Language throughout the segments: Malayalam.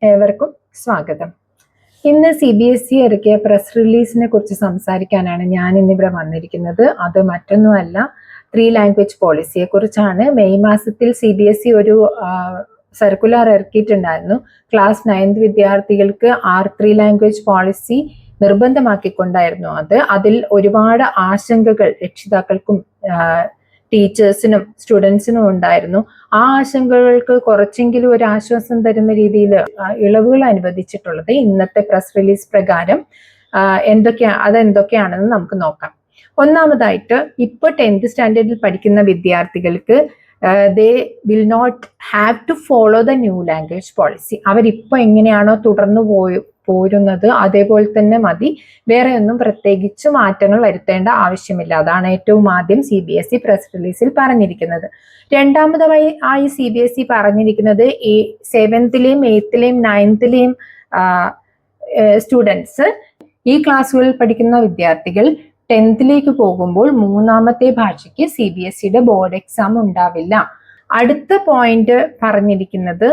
ഏവർക്കും സ്വാഗതം. ഇന്ന് CBSE ഇറക്കിയ പ്രസ് റിലീസിനെ കുറിച്ച് സംസാരിക്കാനാണ് ഞാൻ ഇന്നിവിടെ വന്നിരിക്കുന്നത്. അത് മറ്റൊന്നുമല്ല, 3 ലാംഗ്വേജ് പോളിസിയെ കുറിച്ചാണ്. മെയ് മാസത്തിൽ CBSE ഒരു സർക്കുലർ ഇറക്കിയിട്ടുണ്ടായിരുന്നു. ക്ലാസ് 9th വിദ്യാർത്ഥികൾക്ക് R3 ലാംഗ്വേജ് പോളിസി നിർബന്ധമാക്കിക്കൊണ്ടായിരുന്നു അതിൽ ഒരുപാട് ആശങ്കകൾ രക്ഷിതാക്കൾക്കും ടീച്ചേഴ്സിനും സ്റ്റുഡൻസിനും ഉണ്ടായിരുന്നു. ആ ആശങ്കകൾക്ക് കുറച്ചെങ്കിലും ഒരു ആശ്വാസം തരുന്ന രീതിയിൽ ഇളവുകൾ അനുവദിച്ചിട്ടുള്ളത് ഇന്നത്തെ പ്രസ് റിലീസ് പ്രകാരം അതെന്തൊക്കെയാണെന്ന് നമുക്ക് നോക്കാം. ഒന്നാമതായിട്ട് ഇപ്പൊ 10th സ്റ്റാൻഡേർഡിൽ പഠിക്കുന്ന വിദ്യാർത്ഥികൾക്ക് they will not have to follow the new language policy. അവരിപ്പോ എങ്ങനെയാണോ തുടർന്നു പോരുന്നത് അതേപോലെ തന്നെ മതി, വേറെ ഒന്നും പ്രത്യേകിച്ച് മാറ്റങ്ങൾ വരുത്തേണ്ട ആവശ്യമില്ല. അതാണ് ഏറ്റവും ആദ്യം CBSE പ്രസ് റിലീസിൽ പറഞ്ഞിരിക്കുന്നത്. രണ്ടാമതായി CBSE പറഞ്ഞിരിക്കുന്നത് 7th-ലെയും 8th-ലെയും 9th-ലെയും സ്റ്റുഡൻസ്, ഈ ക്ലാസ്സുകളിൽ പഠിക്കുന്ന വിദ്യാർത്ഥികൾ 10th-ലേക്ക് പോകുമ്പോൾ മൂന്നാമത്തെ ഭാഷയ്ക്ക് CBSEയുടെ ബോർഡ് എക്സാം ഉണ്ടാവില്ല. അടുത്ത പോയിന്റ് പറഞ്ഞിരിക്കുന്നത്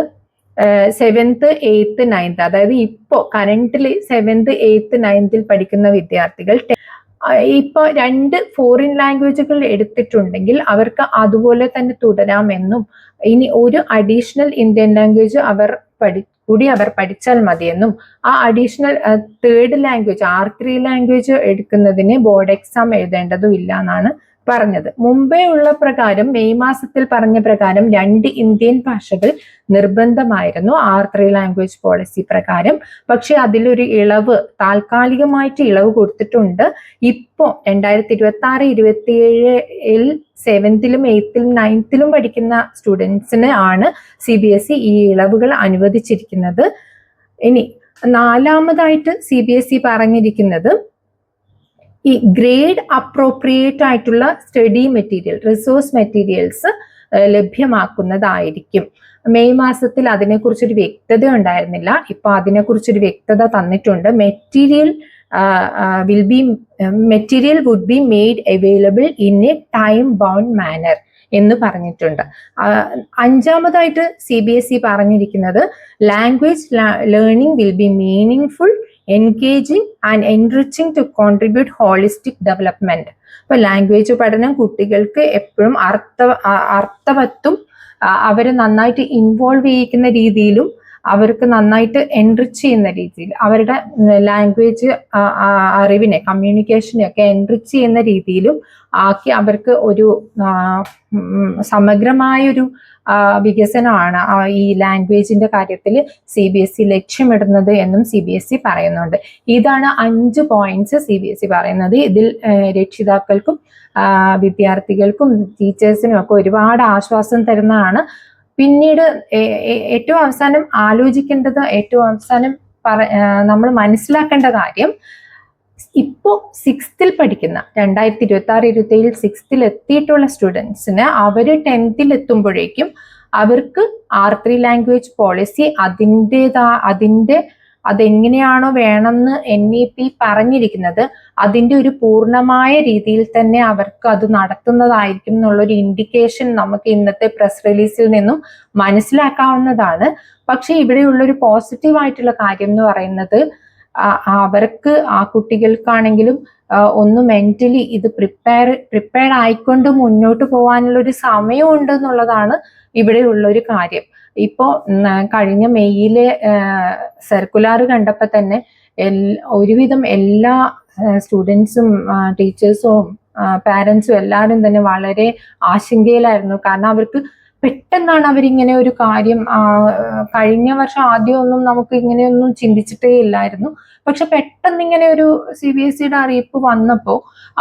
7th, 8th, 9th, അതായത് ഇപ്പോ കറന്റ്ലി 7th, 8th, 9th പഠിക്കുന്ന വിദ്യാർത്ഥികൾ ഇപ്പൊ 2 ഫോറിൻ ലാംഗ്വേജുകൾ എടുത്തിട്ടുണ്ടെങ്കിൽ അവർക്ക് അതുപോലെ തന്നെ തുടരാമെന്നും ഇനി ഒരു അഡീഷണൽ ഇന്ത്യൻ ലാംഗ്വേജ് അവർ പഠിച്ചാൽ മതിയെന്നും ആ additional 3rd language R3 language എടുക്കുന്നതിന് ബോർഡ് എക്സാം എഴുതേണ്ടതും ഇല്ല എന്നാണ് പറഞ്ഞത്. മുമ്പേ ഉള്ള പ്രകാരം മെയ് മാസത്തിൽ പറഞ്ഞ പ്രകാരം 2 ഇന്ത്യൻ ഭാഷകൾ നിർബന്ധമായിരുന്നു R3 ലാംഗ്വേജ് പോളിസി പ്രകാരം. പക്ഷെ അതിലൊരു താൽക്കാലികമായിട്ട് ഇളവ് കൊടുത്തിട്ടുണ്ട്. ഇപ്പോ 2026-27 7th-ലും 8th-ലും 9th-ലും പഠിക്കുന്ന സ്റ്റുഡൻസിന് ആണ് CBSE ഈ ഇളവുകൾ അനുവദിച്ചിരിക്കുന്നത്. ഇനി നാലാമതായിട്ട് CBSE പറഞ്ഞിരിക്കുന്നത് ഈ ഗ്രേഡ് അപ്രോപ്രിയേറ്റ് ആയിട്ടുള്ള സ്റ്റഡി മെറ്റീരിയൽ, റിസോഴ്സ് മെറ്റീരിയൽസ് ലഭ്യമാക്കുന്നതായിരിക്കും. മെയ് മാസത്തിൽ അതിനെക്കുറിച്ചൊരു വ്യക്തത ഉണ്ടായിരുന്നില്ല. ഇപ്പൊ അതിനെക്കുറിച്ചൊരു വ്യക്തത തന്നിട്ടുണ്ട്. Material would be made available in a time bound manner എന്ന് പറഞ്ഞിട്ടുണ്ട്. അഞ്ചാമതായിട്ട് CBSE പറഞ്ഞിരിക്കുന്നത് language learning will be meaningful, engaging and enriching to contribute holistic development. അപ്പൊ ലാംഗ്വേജ് പഠനം കുട്ടികൾക്ക് എപ്പോഴും അർത്ഥവത്തും അവരെ നന്നായിട്ട് ഇൻവോൾവ് ചെയ്യിക്കുന്ന രീതിയിലും അവർക്ക് നന്നായിട്ട് എൻറിച്ച് ചെയ്യുന്ന രീതിയിൽ അവരുടെ ലാംഗ്വേജ് അറിവിനെ, കമ്മ്യൂണിക്കേഷനെ ഒക്കെ എൻറിച്ച് ചെയ്യുന്ന രീതിയിലും ആക്കി അവർക്ക് ഒരു സമഗ്രമായൊരു വികസനമാണ് ഈ ലാംഗ്വേജിന്റെ കാര്യത്തിൽ CBSE ലക്ഷ്യമിടുന്നത് എന്നും CBSE പറയുന്നുണ്ട്. ഇതാണ് 5 പോയിന്റ്സ് CBSE പറയുന്നത്. ഇതിൽ രക്ഷിതാക്കൾക്കും വിദ്യാർത്ഥികൾക്കും ടീച്ചേഴ്സിനും ഒക്കെ ഒരുപാട് ആശ്വാസം തരുന്നതാണ്. പിന്നീട് ഏറ്റവും അവസാനം നമ്മൾ മനസ്സിലാക്കേണ്ട കാര്യം, ഇപ്പോ 6th പഠിക്കുന്ന 2026-27 6th എത്തിയിട്ടുള്ള സ്റ്റുഡൻസിന് അവര് 10th എത്തുമ്പോഴേക്കും അവർക്ക് R3 ലാംഗ്വേജ് പോളിസി അതെങ്ങനെയാണോ വേണമെന്ന് NEP പറഞ്ഞിരിക്കുന്നത് അതിന്റെ ഒരു പൂർണ്ണമായ രീതിയിൽ തന്നെ അവർക്ക് അത് നടത്തുന്നതായിരിക്കും എന്നുള്ളൊരു ഇൻഡിക്കേഷൻ നമുക്ക് ഇന്നത്തെ പ്രസ് റിലീസിൽ നിന്നും മനസ്സിലാക്കാവുന്നതാണ്. പക്ഷെ ഇവിടെയുള്ളൊരു പോസിറ്റീവ് ആയിട്ടുള്ള കാര്യം എന്ന് പറയുന്നത് അവർക്ക് ആ കുട്ടികൾക്കാണെങ്കിലും ഒന്ന് മെന്റലി ഇത് പ്രിപ്പയർഡ് ആയിക്കൊണ്ട് മുന്നോട്ട് പോകാനുള്ള ഒരു സമയമുണ്ട് എന്നുള്ളതാണ് ഇവിടെയുള്ള ഒരു കാര്യം. ഇപ്പോ കഴിഞ്ഞ മെയ്യിലെ സർക്കുലർ കണ്ടപ്പോ തന്നെ ഒരുവിധം എല്ലാ സ്റ്റുഡൻസും ടീച്ചേഴ്സും പാരന്റ്സും എല്ലാവരും തന്നെ വളരെ ആശങ്കയിലായിരുന്നു. കാരണം അവർക്ക് പെട്ടെന്നാണ് അവരിങ്ങനെ ഒരു കാര്യം, കഴിഞ്ഞ വർഷം ആദ്യമൊന്നും നമുക്ക് ഇങ്ങനെയൊന്നും ചിന്തിച്ചിട്ടേ ഇല്ലായിരുന്നു. പക്ഷെ പെട്ടെന്ന് ഇങ്ങനെ ഒരു CBSEയുടെ അറിയിപ്പ് വന്നപ്പോൾ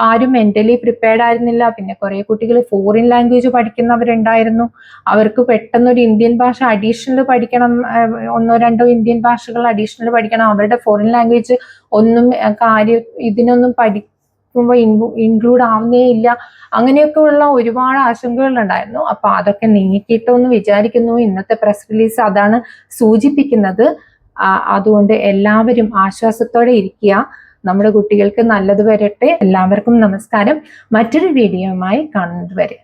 ആരും മെന്റലി പ്രിപ്പയർഡ് ആയിരുന്നില്ല. പിന്നെ കുറെ കുട്ടികൾ ഫോറിൻ ലാംഗ്വേജ് പഠിക്കുന്നവരുണ്ടായിരുന്നു. അവർക്ക് പെട്ടെന്ന് ഒരു ഇന്ത്യൻ ഭാഷ അഡീഷണൽ പഠിക്കണം, 1-2 ഇന്ത്യൻ ഭാഷകൾ അഡീഷണൽ പഠിക്കണം, അവരുടെ ഫോറിൻ ലാംഗ്വേജ് ഒന്നും ഇതിനൊന്നും ഇൻക്ലൂഡ് ആവുന്നേ ഇല്ല. അങ്ങനെയൊക്കെ ഉള്ള ഒരുപാട് ആശങ്കകൾ ഉണ്ടായിരുന്നു. അപ്പൊ അതൊക്കെ നീക്കിയിട്ടോന്ന് വിചാരിക്കുന്നു. ഇന്നത്തെ പ്രസ് റിലീസ് അതാണ് സൂചിപ്പിക്കുന്നത്. അതുകൊണ്ട് എല്ലാവരും ആശ്വാസത്തോടെ ഇരിക്കുക. നമ്മുടെ കുട്ടികൾക്ക് നല്ലത് വരട്ടെ. എല്ലാവർക്കും നമസ്കാരം. മറ്റൊരു വീഡിയോയുമായി കാണുന്നത് വരെ.